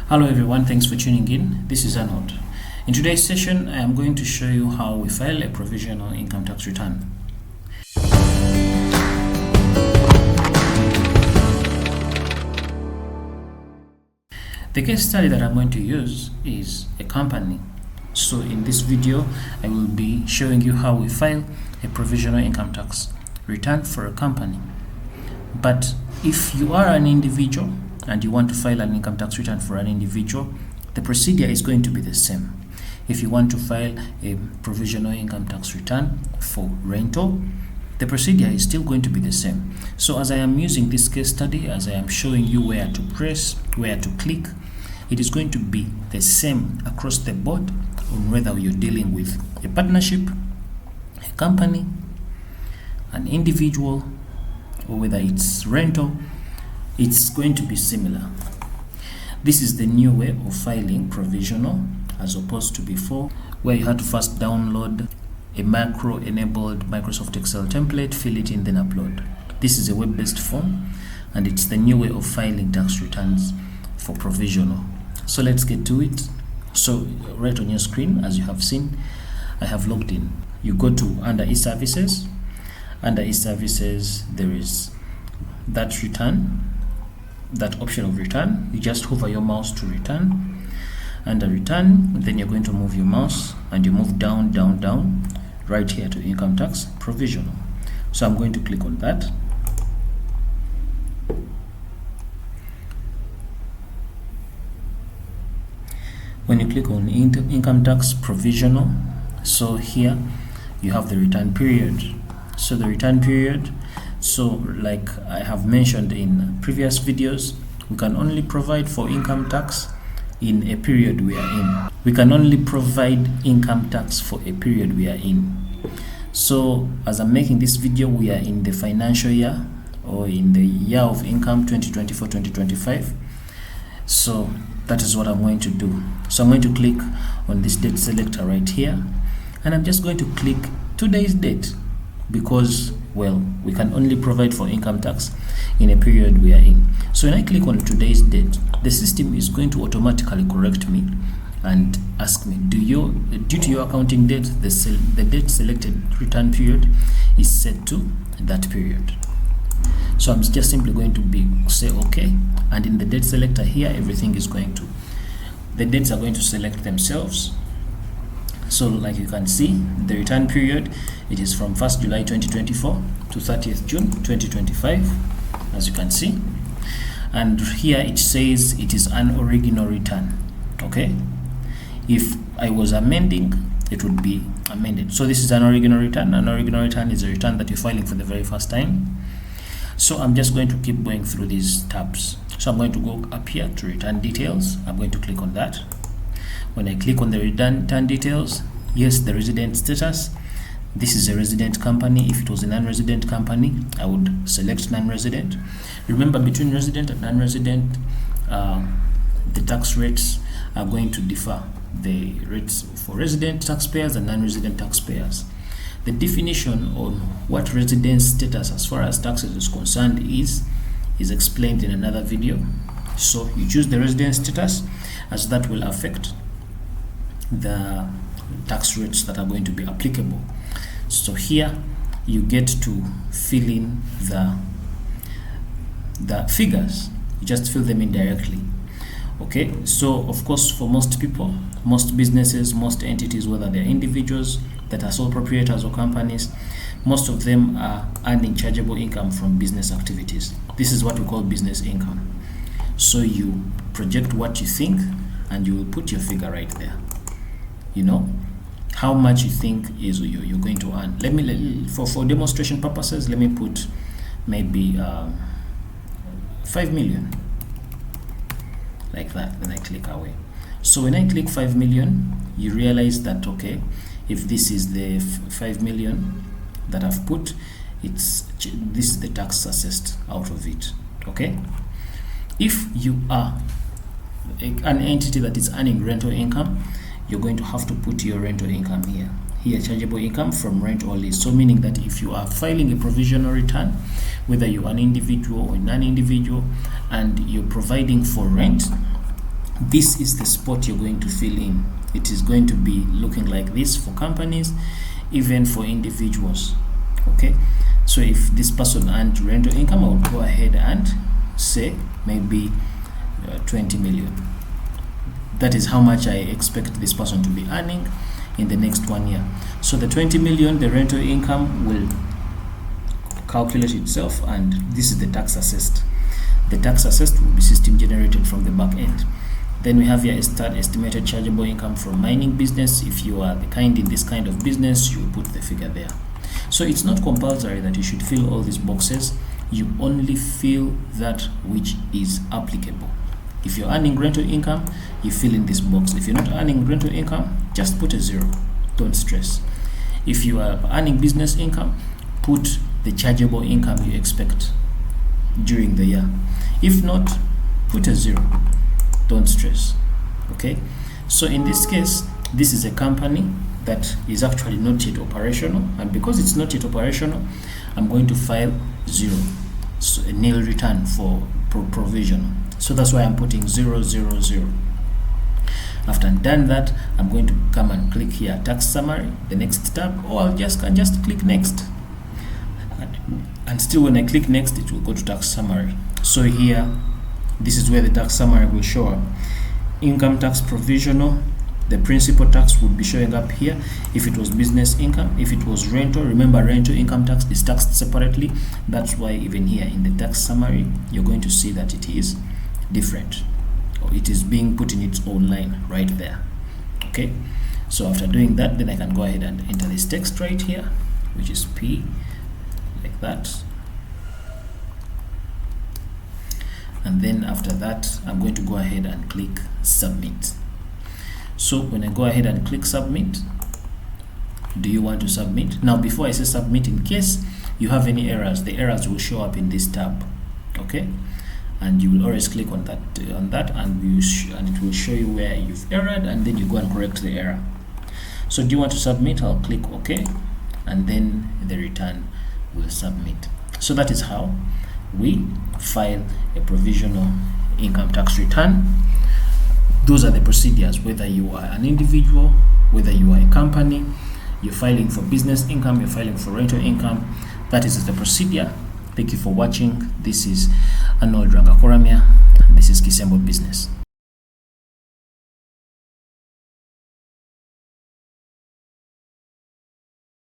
Hello everyone, thanks for tuning in. This is Arnold. In today's session, I am going to show you how we file a provisional income tax return. The case study that I'm going to use is a company. So in this video, I will be showing you how we file a provisional income tax return for a company. But if you are an individual and you want to file an income tax return for an individual, the procedure is going to be the same. If you want to file a provisional income tax return for rental, the procedure is still going to be the same. So as I am using this case study, as I am showing you where to press, where to click, it is going to be the same across the board on whether you're dealing with a partnership, a company, an individual, or whether it's rental. It's going to be similar. This is the new way of filing provisional as opposed to before, where you had to first download a macro-enabled Microsoft Excel template, fill it in, then upload. This is a web-based form, and it's the new way of filing tax returns for provisional. So let's get to it. So right on your screen, as you have seen, I have logged in. You go to under e-services. Under e-services, there is that return, that option of return. You just hover your mouse to return. Under return, then you're going to move your mouse and you move down, down, down, right here to income tax provisional. So I'm going to click on that. When you click on income tax provisional, so here you have the return period. So the return period, so like I have mentioned in previous videos, we can only provide for income tax in a period we are in. We can only provide income tax for a period we are in. So as I'm making this video, we are in the financial year or in the year of income 2024-2025. So that is what I'm going to do. So I'm going to click on this date selector right here, and I'm just going to click today's date, because, well, we can only provide for income tax in a period we are in. So when I click on today's date, the system is going to automatically correct me and ask me, due to your accounting date, the date selected return period is set to that period. So I'm just simply going to say okay, and in the date selector here, everything is going to, the dates are going to select themselves. So like you can see, the return period, it is from 1st July 2024 to 30th June 2025, as you can see. And here it says it is an original return. Okay, if I was amending, it would be amended. So this is an original return. An original return is a return that you're filing for the very first time. So I'm just going to keep going through these tabs. So I'm going to go up here to return details. I'm going to click on that. When I click on the return details, yes, the resident status, this is a resident company. If it was a non-resident company, I would select non-resident. Remember, between resident and non-resident, the tax rates are going to differ. The rates for resident taxpayers and non-resident taxpayers. The definition on what resident status as far as taxes is concerned is explained in another video. So you choose the resident status, as that will affect the tax rates that are going to be applicable. So here you get to fill in the figures. You just fill them in directly. Okay, so of course, for most people, most businesses, most entities, whether they're individuals that are sole proprietors or companies, most of them are earning chargeable income from business activities. This is what we call business income. So you project what you think and you will put your figure right there. You know how much you think is you're going to earn. Let me for demonstration purposes, let me put maybe 5 million, like that. Then I click away. So when I click 5 million, you realize that okay, if this is the 5 million that I've put, this is the tax assessed out of it. Okay, if you are an entity that is earning rental income, you're going to have to put your rental income here. Here, chargeable income from rent only. So meaning that if you are filing a provisional return, whether you're an individual or non-individual, and you're providing for rent, this is the spot you're going to fill in. It is going to be looking like this for companies, even for individuals. Okay, so if this person earned rental income, I would go ahead and say maybe 20 million. That is how much I expect this person to be earning in the next 1 year. So the 20 million, the rental income will calculate itself, and this is the tax assessed. The tax assessed will be system generated from the back end. Then we have here estimated chargeable income from mining business. If you are the kind in this kind of business, you will put the figure there. So it's not compulsory that you should fill all these boxes. You only fill that which is applicable. If you're earning rental income, you fill in this box. If you're not earning rental income, just put a 0. Don't stress. If you are earning business income, put the chargeable income you expect during the year. If not, put a 0. Don't stress. Okay, so in this case, this is a company that is actually not yet operational, and because it's not yet operational, I'm going to file 0, so a nil return for provisional. So that's why I'm putting 0, 0, 0. After I've done that, I'm going to come and click here tax summary, the next tab, or I can just click next, and still when I click next, it will go to tax summary. So here, this is where the tax summary will show up. Income tax provisional, the principal tax would be showing up here if it was business income. If it was rental, remember rental income tax is taxed separately. That's why even here in the tax summary, you're going to see that it is different, or it is being put in its own line right there. Okay, so after doing that, then I can go ahead and enter this text right here, which is P, like that. And then after that, I'm going to go ahead and click submit. So when I go ahead and click submit, do you want to submit? Now before I say submit, in case you have any errors, the errors will show up in this tab. Okay, and you will always click on that and it will show you where you've erred, and then you go and correct the error. So do you want to submit? I'll click OK, and then the return will submit. So that is how we file a provisional income tax return. Those are the procedures, whether you are an individual, whether you are a company, you're filing for business income, you're filing for rental income. That is the procedure. Thank you for watching. This is Arnold, and this is Kisembo Business.